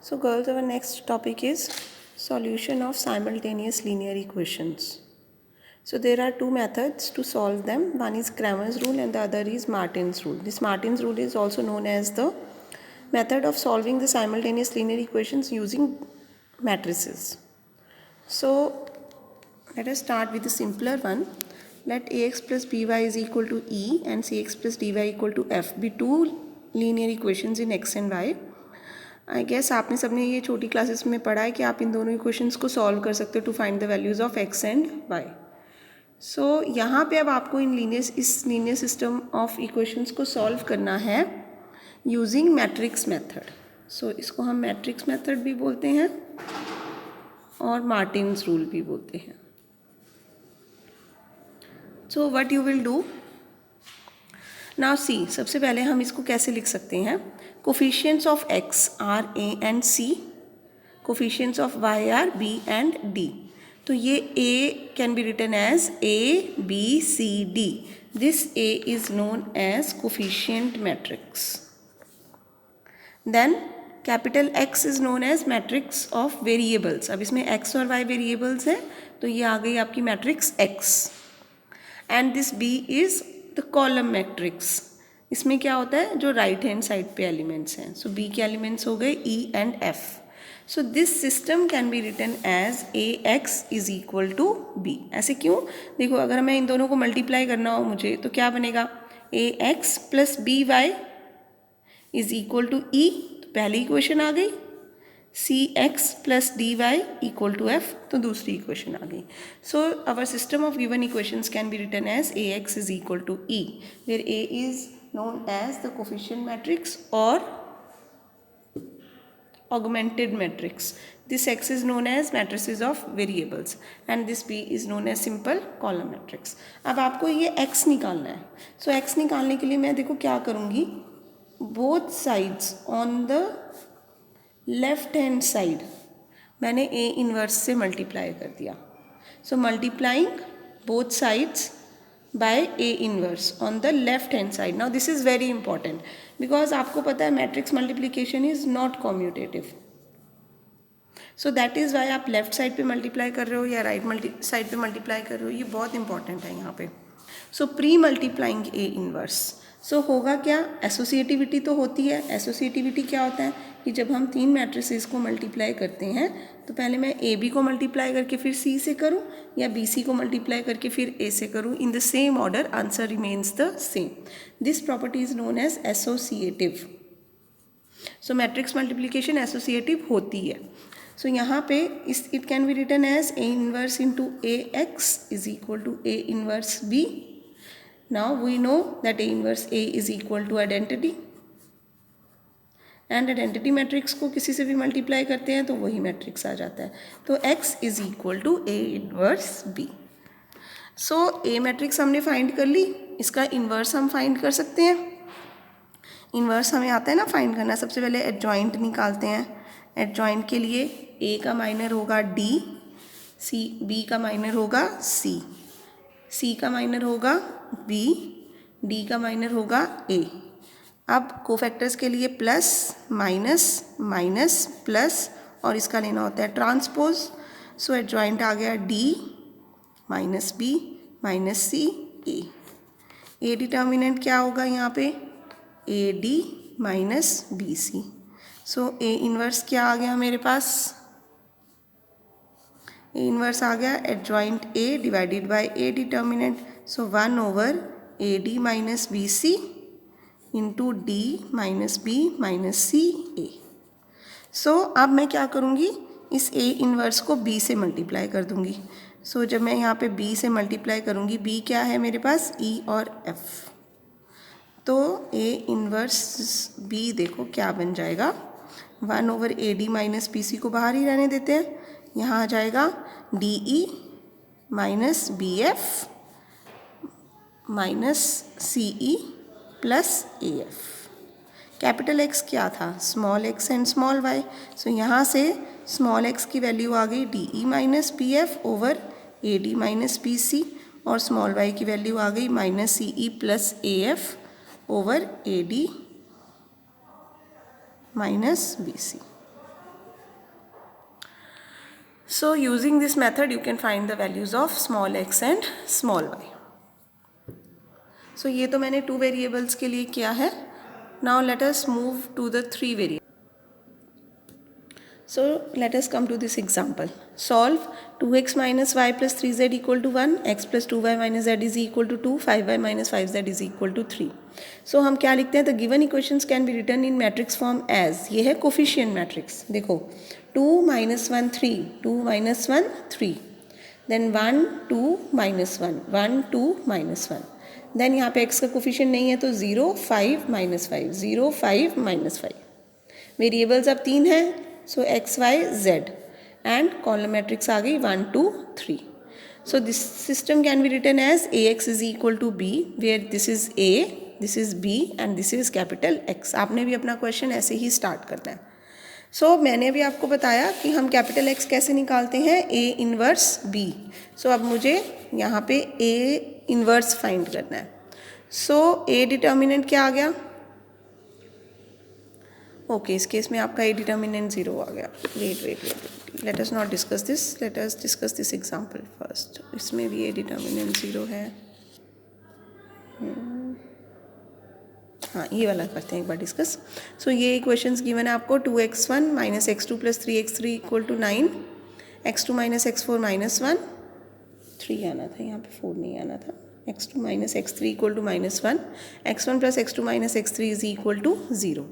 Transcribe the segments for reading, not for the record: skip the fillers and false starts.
So girls, our next topic is solution of simultaneous linear equations. So there are two methods to solve them. One is Cramer's rule and the other is Martin's rule. This Martin's rule is also known as the method of solving the simultaneous linear equations using matrices. So let us start with the simpler one. Let ax plus by is equal to e and cx plus dy equal to f be two linear equations in x and y. I guess आपने सबने ये छोटी classes में पढ़ा है कि आप इन दोनों इक्वेशंस को सॉल्व कर सकते हो to find the values of X and Y. So यहाँ पे अब आपको इस लीनियर सिस्टम ऑफ इक्वेशंस को सॉल्व करना है यूजिंग मैट्रिक्स मेथड. सो इसको हम मैट्रिक्स मेथड भी बोलते हैं और मार्टिन्स रूल भी बोलते हैं. So what you will do now see, सबसे पहले हम इसको कैसे लिख सकते हैं. Coefficients of x are a and c, coefficients of y are b and d. तो ये a can be written as a b c d. This a is known as coefficient matrix. Then capital X is known as matrix of variables. अब इसमें x और y variables हैं तो ये आ गई आपकी matrix X. And this b is the column matrix. इसमें क्या होता है, जो राइट हैंड साइड पे एलिमेंट्स हैं. सो बी के एलिमेंट्स हो गए E and F. So this system can be written as AX is equal to B. ऐसे क्यों? देखो, अगर मैं इन दोनों को मल्टीप्लाई करना हो मुझे तो क्या बनेगा, AX plus BY is equal to E. तो पहली इक्वेशन आ गई. CX plus DY equal to F, तो दूसरी इक्वेशन आ गई. So our system of given equations can be written as AX is equal to E, where A is known as the coefficient matrix or augmented matrix. This X is known as matrices of variables and this B is known as simple column matrix. अब आपको ये X निकालना है. So X निकालने के लिए मैं देखो क्या करूँगी, both sides on the left hand side मैंने A inverse से multiply कर दिया. So multiplying both sides by A inverse on the left hand side. Now this is very important because आपको पता है matrix multiplication is not commutative. So that is why आप left side पे multiply कर रहे हो या right side पे multiply कर रहे हो, ये बहुत important है यहाँ पे. So pre multiplying A inverse. सो होगा क्या, एसोसिएटिविटी तो होती है. एसोसिएटिविटी क्या होता है कि जब हम तीन मैट्रिसेस को मल्टीप्लाई करते हैं तो पहले मैं ए बी को मल्टीप्लाई करके फिर सी से करूं या बी सी को मल्टीप्लाई करके फिर ए से करूं, in the same order answer remains the same. This property is known as associative. So matrix multiplication associative होती है. सो यहाँ पे इट कैन बी रिटन एज A inverse into A X is equal to A inverse B. Now we know that A inverse A is equal to identity and identity matrix को किसी से भी मल्टीप्लाई करते हैं तो वही मैट्रिक्स आ जाता है. तो X is equal to A inverse B. So A matrix हमने फाइंड कर ली, इसका इन्वर्स हम फाइंड कर सकते हैं. इन्वर्स हमें आता है ना फाइंड करना. सबसे पहले एडजॉइंट निकालते हैं. एडजॉइंट के लिए A का माइनर होगा D, B का माइनर होगा C का माइनर होगा B, D का माइनर होगा A. अब कोफैक्टर्स के लिए प्लस माइनस माइनस प्लस और इसका लेना होता है ट्रांसपोज. सो एडजॉइंट आ गया D minus B minus C A. A determinant क्या होगा यहाँ पे, AD minus BC. So A inverse क्या आ गया मेरे पास, A इन्वर्स आ गया adjoint A divided by A determinant. So 1 over AD minus BC into D minus B minus C A. सो अब मैं क्या करूँगी, इस A इन्वर्स को B से मल्टीप्लाई कर दूँगी. सो जब मैं यहाँ पे B से मल्टीप्लाई करूँगी, B क्या है मेरे पास, E और F. तो A इन्वर्स B देखो क्या बन जाएगा, 1 ओवर AD माइनस BC को बाहर ही रहने देते हैं. यहाँ आ जाएगा DE minus BF minus CE plus AF. Capital X क्या था, small x and small y. सो यहाँ से स्मॉल x की वैल्यू आ गई DE minus BF over AD minus BC और स्मॉल y की वैल्यू आ गई minus CE plus AF over AD minus BC. So using this method you can find the values of small x and small y. So ये तो मैंने 2 variables के लिए किया है. Now let us move to the 3 variables. So let us come to this example. Solve 2x minus y plus 3z equal to 1, x plus 2y minus z is equal to 2, 5y minus 5z is equal to 3. So हम क्या लिखते हैं? The given equations can be written in matrix form as, ये है coefficient matrix. देखो 2 minus 1 3, 2 minus 1 3, then 1 2 minus 1, 1 2 minus 1. Then यहाँ पे x का कोफिशिएंट नहीं है तो 0 5 minus 5, 0 5 minus 5. वेरिएबल्स अब 3 हैं. So x, y, z and column matrix आ गई 1 2 3. So this system can be written as ax is equal to b, where this is a, this is b and this is capital X. आपने भी अपना question ऐसे ही start करना है. So मैंने भी आपको बताया कि हम कैपिटल X कैसे निकालते हैं, a इनवर्स b. So अब मुझे यहाँ पे a इनवर्स फाइंड करना है. So a डिटर्मिनेंट क्या आ गया? ओके, इस केस में आपका ए डिटर्मिनेंट 0 आ गया. Wait let us not discuss this, let us discuss this example first. इसमें भी ए डिटर्मिनेंट 0 है. हाँ, ये वाला करते हैं एक बार डिस्कस. सो ये इक्वेशंस गिवन है आपको. 2x1 minus x2 plus 3x3 equal to 9, x2 minus x4 minus 1, 3 आना था यहाँ पे, 4 नहीं आना था. x2 minus x3 equal to minus 1, x1 plus x2 minus x3 is equal to 0.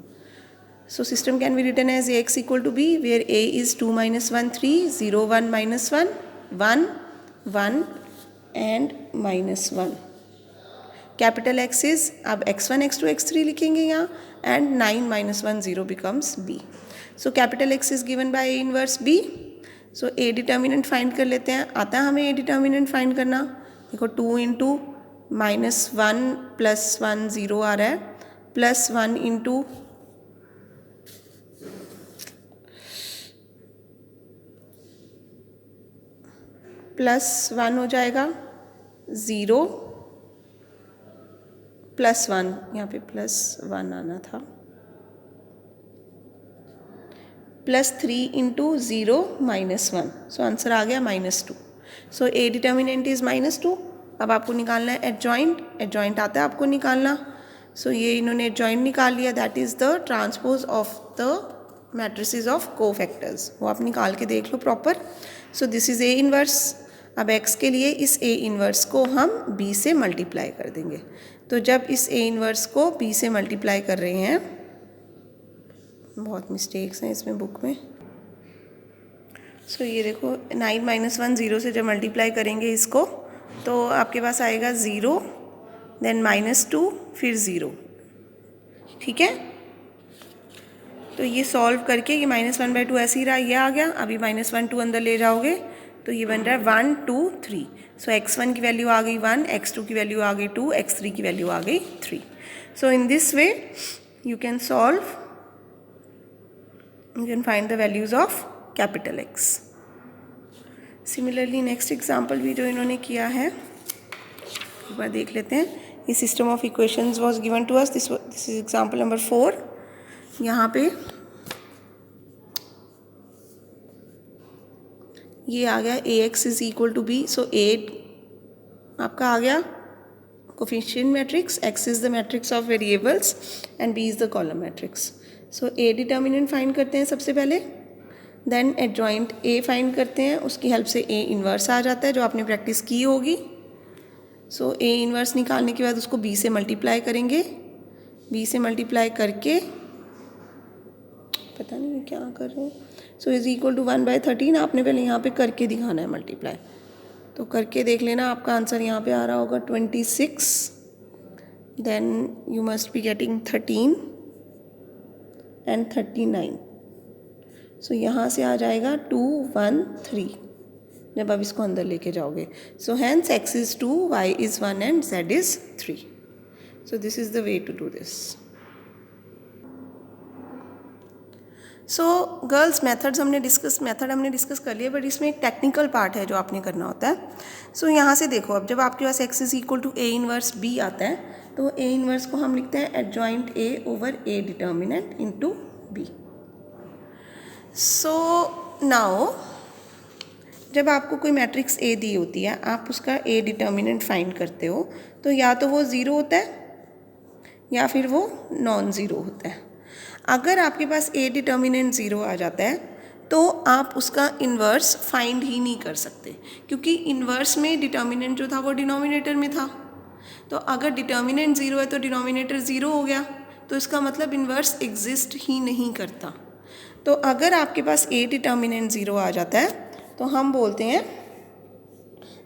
So system can be written as ax equal to b, where a is 2 minus 1 3, 0 1 minus 1, 1 1 and minus 1. Capital X is, अब x1 x2 x3 लिखेंगे यहाँ, and 9 minus 1 0 becomes b. So capital X is given by a inverse b. So a determinant find कर लेते हैं. आता है हमें a determinant find करना. देखो 2 into minus 1 plus 1 0 आ रहा है, plus 1 into प्लस 1 हो जाएगा, 0 प्लस 1, यहाँ पे प्लस 1 आना था, plus 3 into 0 minus 1. So answer आ गया -2. So A determinant is -2. अब आपको निकालना है एडजॉइंट. एडजॉइंट आता है आपको निकालना. सो ये इन्होंने एडजॉइंट निकाल लिया. That is the transpose of the matrices of cofactors. वो आप निकाल के देख लो proper. So this is A inverse. अब x के लिए इस a इनवर्स को हम b से मल्टीप्लाई कर देंगे. तो जब इस a इनवर्स को b से मल्टीप्लाई कर रहे हैं, बहुत मिस्टेक्स हैं इसमें बुक में. सो ये देखो 9 माइनस 1 0 से जब मल्टीप्लाई करेंगे इसको, तो आपके पास आएगा 0, देन -2, फिर 0. ठीक है. तो ये सॉल्व करके ये -1/2 ऐसे ही रहा, ये आ गया. अभी -1 2 अंदर ले जाओगे तो ये बन रहा है 1 2 3. सो x1 की वैल्यू आ गई 1, x2 की वैल्यू आ गई 2, x3 की वैल्यू आ गई 3. So in this way you can solve, you can find the values of capital X. Similarly next example भी जो इन्होंने किया है एक बार देख लेते हैं. ये system of equations was given to us. This is example number 4. यहाँ पे ये आ गया ax is equal to b. सो a आपका आ गया coefficient matrix, x is the matrix of variables and b is the column matrix. So a determinant find करते हैं सबसे पहले, देन एडजॉइंट a फाइंड करते हैं. उसकी हेल्प से a इन्वर्स आ जाता है जो आपने प्रैक्टिस की होगी. सो a इन्वर्स निकालने के बाद उसको b से मल्टीप्लाई करेंगे. b से मल्टीप्लाई करके, पता नहीं क्या कर रहे हैं. So is equal to 1/13. आपने पहले यहाँ पे करके दिखाना है मल्टीप्लाई, तो करके देख लेना. आपका आंसर यहाँ पे आ रहा होगा 26. Then you must be getting 13 and 39. So यहाँ से आ जाएगा 2 1 3 जब आप इसको अंदर लेके जाओगे. So hence x is 2, y is 1 and z is 3. So this is the way to do this. So girls method हमने डिस्कस कर लिया, बट इसमें एक टेक्निकल पार्ट है जो आपने करना होता है. सो यहाँ से देखो, अब जब आपके पास x is equal to a inverse b आता है, तो a इनवर्स को हम लिखते हैं adjoint a over a determinant into b. So now जब आपको कोई मैट्रिक्स ए दी होती है, आप उसका ए डिटर्मिनेंट फाइंड करते हो, तो या तो वो ज़ीरो होता है या फिर वो नॉन ज़ीरो होता है। अगर आपके पास ए डिटर्मिनेंट ज़ीरो आ जाता है तो आप उसका इन्वर्स फाइंड ही नहीं कर सकते, क्योंकि इन्वर्स में डिटर्मिनेंट जो था वो डिनोमिनेटर में था। तो अगर डिटर्मिनेंट ज़ीरो है तो डिनोमिनेटर ज़ीरो हो गया, तो इसका मतलब इन्वर्स एग्जिस्ट ही नहीं करता। तो अगर आपके पास ए डिटर्मिनेंट ज़ीरो आ जाता है तो हम बोलते हैं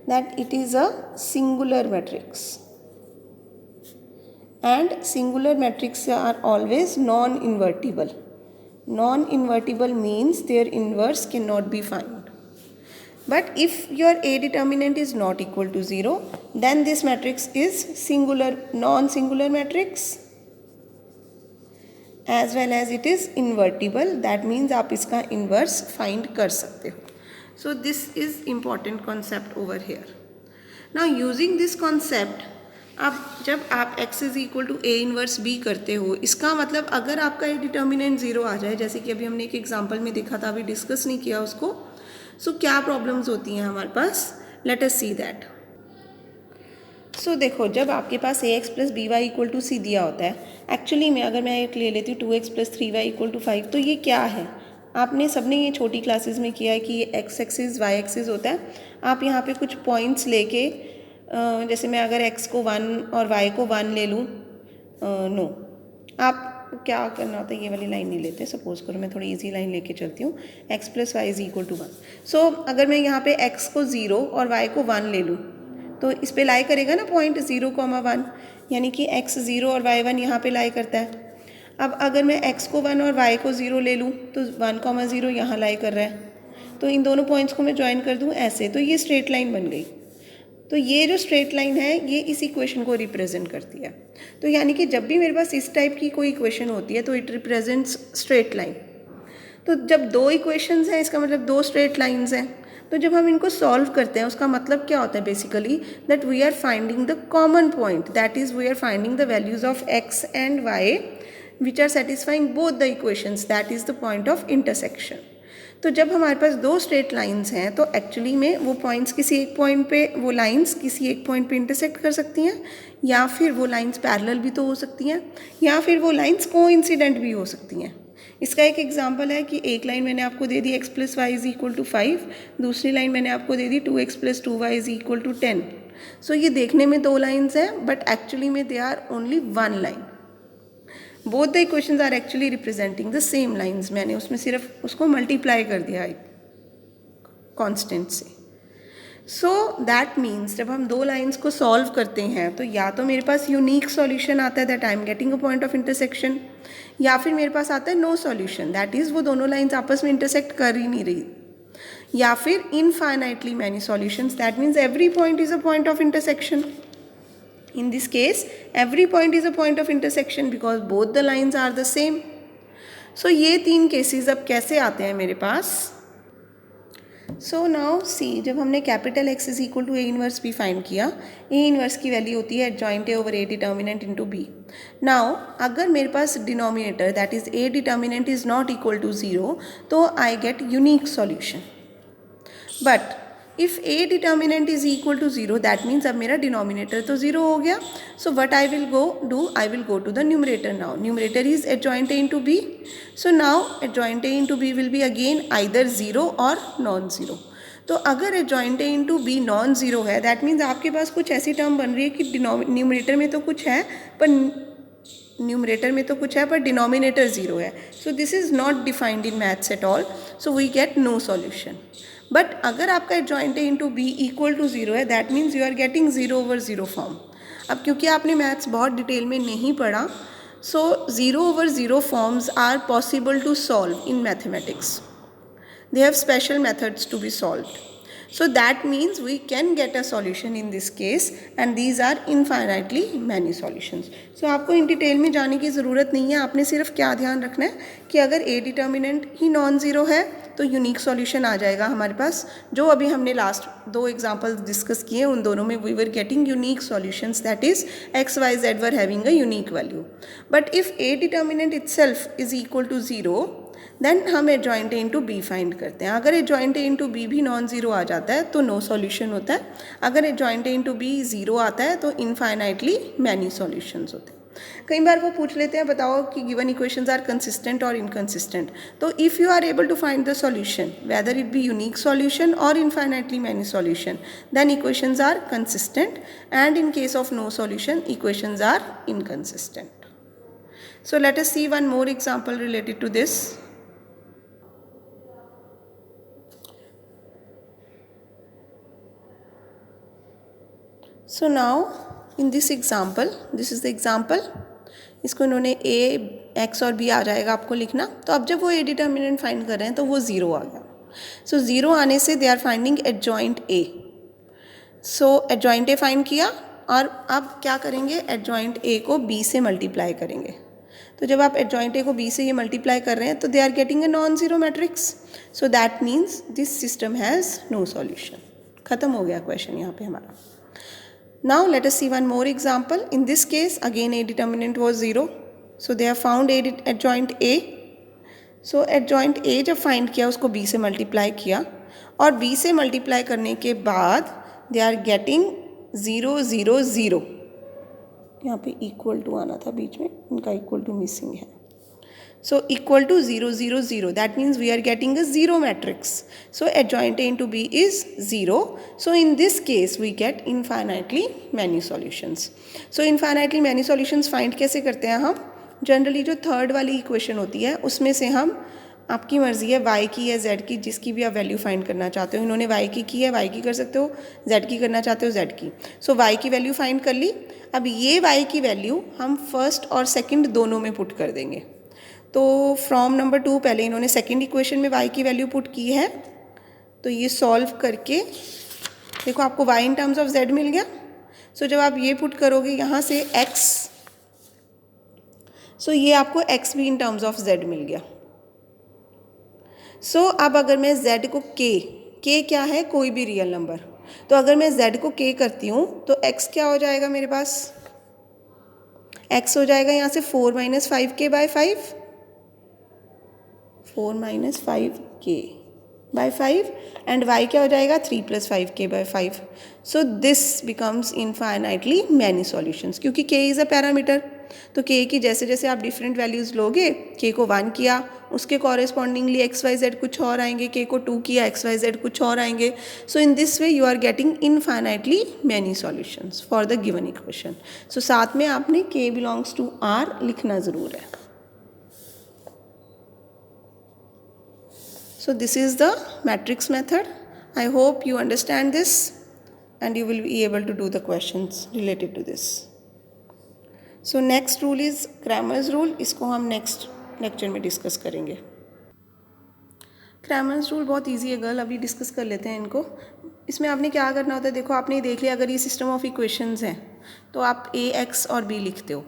that it is a singular matrix, and singular matrix are always non invertible. Non-invertible means their inverse cannot be found. But if your A determinant is not equal to 0, then this matrix is singular, non-singular matrix, as well as it is invertible. That means आप इसका inverse find कर सकते हो. So this is important concept over here. Now using this concept, अब जब आप x is equal to A inverse b करते हो, इसका मतलब अगर आपका ए डिटर्मिनेंट ज़ीरो आ जाए, जैसे कि अभी हमने एक एग्जांपल में देखा था, अभी डिस्कस नहीं किया उसको, सो क्या प्रॉब्लम्स होती हैं हमारे पास, लेट अस सी दैट. सो देखो, जब आपके पास A X plus B Y equal to C दिया होता है, एक्चुअली में अगर मैं एक ले लेती हूँ 2x plus 3y equal to 5, तो ये क्या है, आपने सबने ये छोटी क्लासेस में किया है कि ये एक्स एक्सिस वाई एक्सिस होता है. आप यहाँ पे कुछ पॉइंट्स लेके, जैसे मैं अगर x को 1 और y को 1 ले लूँ, नो, आप क्या करना होता है, ये वाली लाइन नहीं लेते, सपोज करो मैं थोड़ी इजी लाइन लेके चलती हूँ, x plus Y is equal to 1. सो अगर मैं यहाँ पे x को 0 और y को 1 ले लूँ, तो इस पे लाई करेगा ना पॉइंट 0,1, यानी कि x 0 और y 1 यहाँ पे लाई करता है. अब अगर मैं x को 1 और y को 0 ले लूँ, तो 1,0 यहाँ लाई कर रहा है. तो इन दोनों पॉइंट्स को मैं ज्वाइन कर दूँ ऐसे, तो ये स्ट्रेट लाइन बन गई. तो ये जो स्ट्रेट लाइन है ये इस इक्वेशन को रिप्रेजेंट करती है. तो यानी कि जब भी मेरे पास इस टाइप की कोई इक्वेशन होती है तो इट रिप्रेजेंट्स स्ट्रेट लाइन. तो जब दो इक्वेशंस हैं, इसका मतलब दो स्ट्रेट लाइंस हैं. तो जब हम इनको सॉल्व करते हैं, उसका मतलब क्या होता है basically, that we are finding the common point, that is we are finding the values of X and Y which are satisfying both the equations, that is the point of intersection. तो जब हमारे पास दो straight lines हैं, तो actually में वो points किसी एक पॉइंट पे, वो लाइंस किसी एक पॉइंट पे इंटरसेक्ट कर सकती हैं, या फिर वो लाइंस पैरेलल भी तो हो सकती हैं, या फिर वो लाइंस कोइंसिडेंट भी हो सकती हैं. इसका एक एग्जांपल है कि एक लाइन मैंने आपको दे दी x plus Y is equal to 5, दूसरी लाइन मैंने आपको दे दी 2x plus 2y is equal to 10. So ये देखने में दो लाइंस हैं, बट एक्चुअली में they are only one line. Both the equations are actually representing the same lines. मैंने उसमें सिर्फ उसको मल्टीप्लाई कर दिया है कांस्टेंट से. सो दैट मीन्स जब हम दो लाइंस को सॉल्व करते हैं, तो या तो मेरे पास यूनिक सॉल्यूशन आता है, that I am getting a point of intersection, या फिर मेरे पास आता है नो सॉल्यूशन, दैट इज़ वो दोनों लाइंस आपस में इंटरसेक्ट कर ही नहीं रही, या फिर infinitely many solutions, that means every point is a point of intersection. In this case, every point is a point of intersection because both the lines are the same. So ये तीन cases अब कैसे आते हैं मेरे पास. So now see, जब हमने capital X is equal to A inverse B find किया, ए इनवर्स की वैल्यू होती है adjoint A over A determinant into B. Now अगर मेरे पास denominator that is A determinant is not equal to 0, तो I get unique solution. But if A determinant is equal to 0, that means अब मेरा denominator तो 0 हो गया. So what I will do, I will go to the numerator. Now numerator is adjoint A into B. So now adjoint A into B will be again either 0 और non 0. तो अगर adjoint A into B non 0 है, that means आपके पास कुछ ऐसी term बन रही है कि न्यूमरेटर में तो कुछ है पर डिनोमिनेटर 0 है. So this is not defined in maths at all, so we get no solution. But अगर आपका adjoint A into B equal to 0 है, that means you are getting 0 over 0 form. अब क्योंकि आपने मैथ्स बहुत डिटेल में नहीं पढ़ा, so 0 over 0 forms are possible to solve in mathematics. They have special methods to be solved. So that means we can get a solution in this case, and these are infinitely many solutions. So आपको in detail में जाने की ज़रूरत नहीं है. आपने सिर्फ क्या ध्यान रखना है कि अगर ए डिटर्मिनेंट ही नॉन ज़ीरो है तो यूनिक सॉल्यूशन आ जाएगा हमारे पास. जो अभी हमने लास्ट दो एग्जाम्पल्स डिस्कस किए, उन दोनों में we were getting unique solutions, that is X Y Z were having a unique value. But if A determinant itself is equal to 0, then हम adjoint A into B find करते हैं। अगर adjoint A into B भी non zero आ जाता है तो no solution होता है। अगर adjoint A into B zero आता है तो इनफाइनाइटली मैनी सॉल्यूशंस होते हैं। कई बार वो पूछ लेते हैं बताओ कि गिवन इक्वेशंस आर कंसिस्टेंट और इनकंसिस्टेंट, तो if you are able to find the solution whether it be unique solution और infinitely many solution, then equations are consistent, and in case of no solution equations are inconsistent. So let us see one more example related to this. So now in this example, this is the example, इसको इन्होंने a x और b आ जाएगा आपको लिखना। तो अब जब वो a डिटर्मिनेंट फाइंड कर रहे हैं तो वो ज़ीरो आ गया। सो ज़ीरो आने से they are finding adjoint a। So adjoint a find किया और अब क्या करेंगे, एडजॉइंट a को b से मल्टीप्लाई करेंगे। तो जब आप एडजॉइंट a को b से ये मल्टीप्लाई कर रहे हैं तो they are getting a non zero matrix. So that means this system has no solution. ख़त्म हो गया क्वेश्चन यहाँ पे हमारा। Now let us see one more example. In this case again a determinant was 0. So they have found adjoint A. So adjoint A जब find किया उसको B से multiply किया और B से multiply करने के बाद they are getting 0 0 0। यहाँ पे equal to आना था बीच में, इनका equal to missing है। So equal to 0 0 0, that means we are getting a zero matrix. So adjoint A into B is 0. So in this case we get infinitely many solutions. So infinitely many solutions find कैसे करते हैं हम? Generally जो third वाली equation होती है उसमें से हम, आपकी मर्जी है y की या z की, जिसकी भी आप वैल्यू फाइंड करना चाहते हो। इन्होंने y की है, y की कर सकते हो, z की करना चाहते हो z की। सो y की वैल्यू फाइंड कर ली। अब ये y की वैल्यू हम फर्स्ट और सेकंड दोनों में पुट कर देंगे। तो फ्रॉम नंबर 2 पहले इन्होंने सेकंड इक्वेशन में y की वैल्यू पुट की है, तो ये सॉल्व करके देखो आपको y in terms of z मिल गया। सो जब आप ये पुट करोगे यहाँ से x, सो ये आपको x भी इन टर्म्स ऑफ z मिल गया। सो अब अगर मैं z को k क्या है, कोई भी रियल नंबर, तो अगर मैं z को k करती हूँ तो x क्या हो जाएगा मेरे पास, x हो जाएगा यहाँ से 4 - 5k by 5, 4 - 5k by 5, and y क्या हो जाएगा 3 + 5k by 5। So this becomes infinitely many solutions, क्योंकि k इज़ अ पैरामीटर। तो k की जैसे जैसे आप डिफरेंट वैल्यूज़ लोगे, k को 1 किया उसके कॉरेस्पॉन्डिंगली एक्स वाई जेड कुछ और आएंगे, k को 2 किया एक्स वाई जेड कुछ और आएंगे। So in this way you are getting infinitely many solutions for the given equation. So साथ में आपने k बिलोंग्स टू r लिखना ज़रूर है। So this is the matrix method. I hope you understand this and you will be able to do the questions related to this. So next rule is Cramer's rule. इसको हम next lecture में discuss करेंगे। Cramer's rule बहुत easy है girl, अभी discuss कर लेते हैं इनको। इसमें आपने क्या करना होता है, देखो आपने देख लिया अगर ये system of equations है तो आप a, x और b लिखते हो।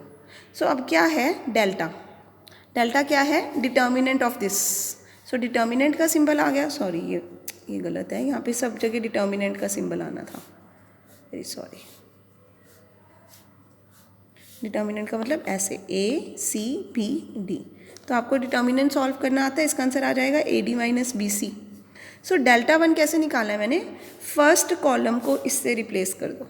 So अब क्या है डेल्टा, डेल्टा क्या है, determinant of this. So determinant का सिंबल आ गया, सॉरी ये गलत है, यहाँ पे सब जगह डिटर्मिनेंट का सिंबल आना था, वेरी सॉरी। डिटर्मिनेंट का मतलब ऐसे A C B D, तो आपको डिटर्मिनेंट सॉल्व करना आता है, इसका आंसर आ जाएगा AD - BC। सो डेल्टा 1 कैसे निकालना है मैंने, फर्स्ट कॉलम को इससे रिप्लेस कर दो।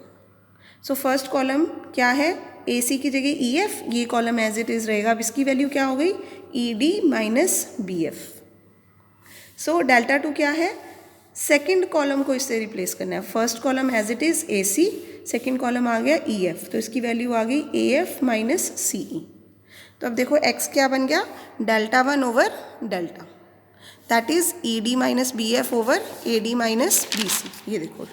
सो फर्स्ट कॉलम क्या है, AC की जगह EF, ये कॉलम एज इट इज़ रहेगा। अब इसकी वैल्यू क्या हो गई, ED - BF। सो डेल्टा 2 क्या है, सेकंड कॉलम को इससे रिप्लेस करना है। First column as it is AC, second column आ गया EF, तो इसकी वैल्यू आ गई AF - CE। तो अब देखो x क्या बन गया, delta 1 over delta, that is ED - BF over AD - BC। ये देखो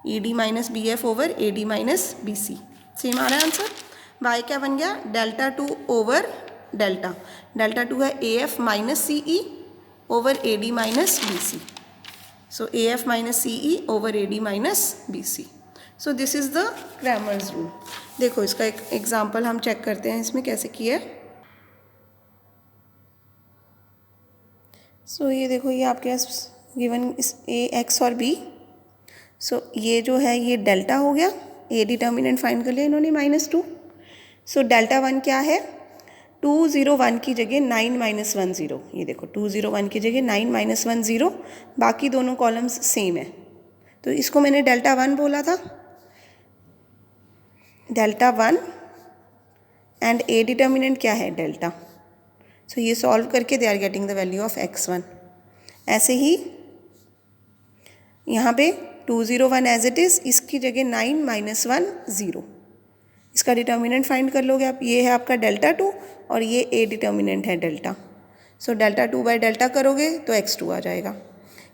ED - BF over AD - BC, same आ रहा है आंसर। y क्या बन गया, डेल्टा 2 ओवर डेल्टा, डेल्टा 2 है AF - CE over AD - BC। So AF - CE over AD - BC। So this is the Cramer's rule. देखो इसका एक एग्जाम्पल हम चेक करते हैं इसमें कैसे किया है। सो ये देखो ये आपके पास गिवन A, X और B। सो ये जो है ये डेल्टा हो गया, A डिटर्मिनेंट फाइंड कर लिया इन्होंने -2। सो डेल्टा 1 क्या है, 201 की जगह 9 माइनस 1 0, ये देखो 201 की जगह 9 माइनस 1 0, बाकी दोनों कॉलम्स सेम है, तो इसको मैंने डेल्टा 1 बोला था, डेल्टा 1 एंड ए डिटर्मिनेंट क्या है डेल्टा। सो ये सॉल्व करके they are getting the value of x1। ऐसे ही यहाँ पे 201 एज इट इज़, इसकी जगह 9 माइनस 1 0, इसका डिटर्मिनेंट फाइंड कर लोगे आप। ये है आपका डेल्टा 2 और ये ए डिटर्मिनेंट है delta. So delta 2 by delta करोगे तो x2 आ जाएगा।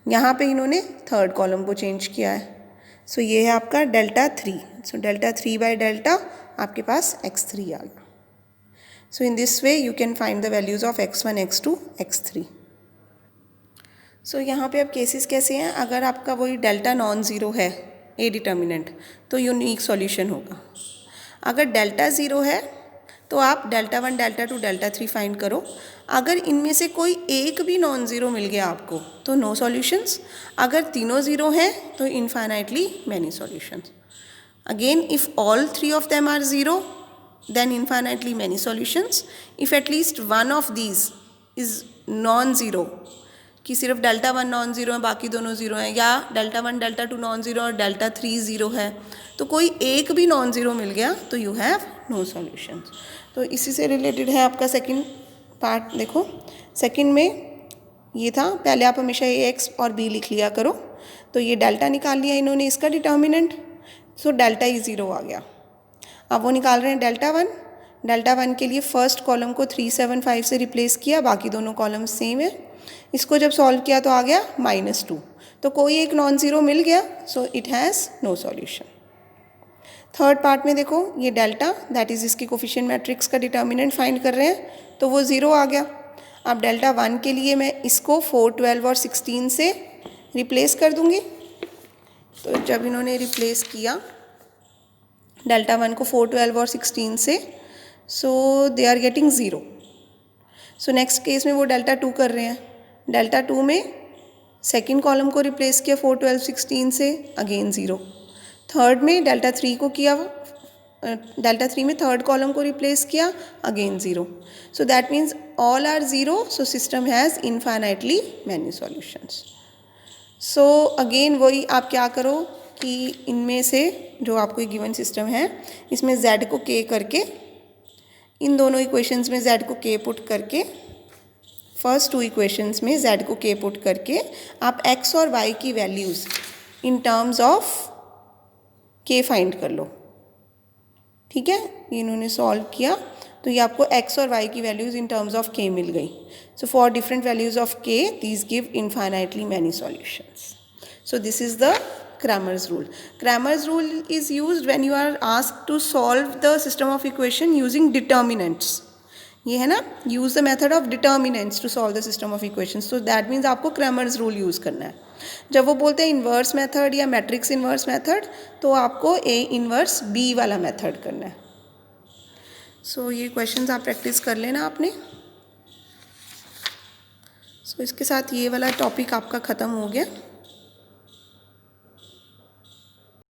यहाँ पे इन्होंने थर्ड कॉलम को चेंज किया है, सो ये है आपका delta 3। So delta 3 by delta आपके पास x3 आ गया। So in this way you can find the values of x1, x2, x3। So यहाँ पे अब केसेस कैसे हैं, अगर आपका वही डेल्टा नॉन ज़ीरो है ए डिटर्मिनेंट तो यूनिक सॉल्यूशन होगा। अगर डेल्टा ज़ीरो है तो आप डेल्टा 1, डेल्टा 2, डेल्टा 3 फाइंड करो। अगर इनमें से कोई एक भी नॉन ज़ीरो मिल गया आपको तो नो सॉल्यूशंस। अगर तीनों ज़ीरो हैं तो infinitely many solutions. Again if all three of them are zero then infinitely many solutions. If at least one of these is non-zero, कि सिर्फ डेल्टा 1 नॉन ज़ीरो है बाकी दोनों ज़ीरो हैं, या डेल्टा 1 डेल्टा 2 नॉन ज़ीरो और delta 3 zero है, तो कोई एक भी नॉन ज़ीरो मिल गया तो यू हैव नो सॉल्यूशंस। तो इसी से रिलेटेड है आपका सेकंड पार्ट। देखो सेकंड में ये था, पहले आप हमेशा ए एक्स और बी लिख लिया करो। तो ये डेल्टा निकाल लिया इन्होंने, इसका डिटर्मिनेंट, सो डेल्टा ही ज़ीरो आ गया। अब वो निकाल रहे हैं डेल्टा 1। डेल्टा 1 के लिए फर्स्ट कॉलम को 375 से रिप्लेस किया, बाकी दोनों कॉलम सेम है। इसको जब सॉल्व किया तो आ गया -2, तो कोई एक नॉन ज़ीरो मिल गया, so it has no solution. Third part में देखो ये डेल्टा दैट इज़ इसकी कोफिशिएंट मैट्रिक्स का डिटर्मिनेंट फाइंड कर रहे हैं, तो वो ज़ीरो आ गया। अब डेल्टा 1 के लिए मैं इसको 4, 12 और 16 से रिप्लेस कर दूँगी। तो जब इन्होंने रिप्लेस किया डेल्टा 1 को 4, 12 और 16 से, so they are getting zero. So next case में वो डेल्टा 2 कर रहे हैं। डेल्टा 2 में सेकंड कॉलम को रिप्लेस किया 4, 12, 16 से, अगेन ज़ीरो। थर्ड में डेल्टा 3 को किया, डेल्टा 3 में थर्ड कॉलम को रिप्लेस किया, again zero. So that means all are zero, so system has infinitely many solutions. So again वही आप क्या करो कि इनमें से जो आपको गिवन सिस्टम है इसमें z को k करके, इन दोनों इक्वेशंस में z को k पुट करके, फर्स्ट टू इक्वेशंस में z को k पुट करके आप x और y की values in terms of k find कर लो। ठीक है, इन्होंने सॉल्व किया तो ये आपको x और y की values in terms of k मिल गई। So for different values of k these give infinitely many solutions. So this is the Cramer's rule. Cramer's rule is used when you are asked to solve the system of equation using determinants. ये है ना, use the method of determinants to solve the system of equations. So that means आपको Cramer's rule use करना है। जब वो बोलते हैं इन्वर्स मेथड या मैट्रिक्स इन्वर्स मेथड, तो आपको A इन्वर्स B वाला मेथड करना है। सो ये क्वेश्चंस आप प्रैक्टिस कर लेना आपने। सो इसके साथ ये वाला टॉपिक आपका ख़त्म हो गया।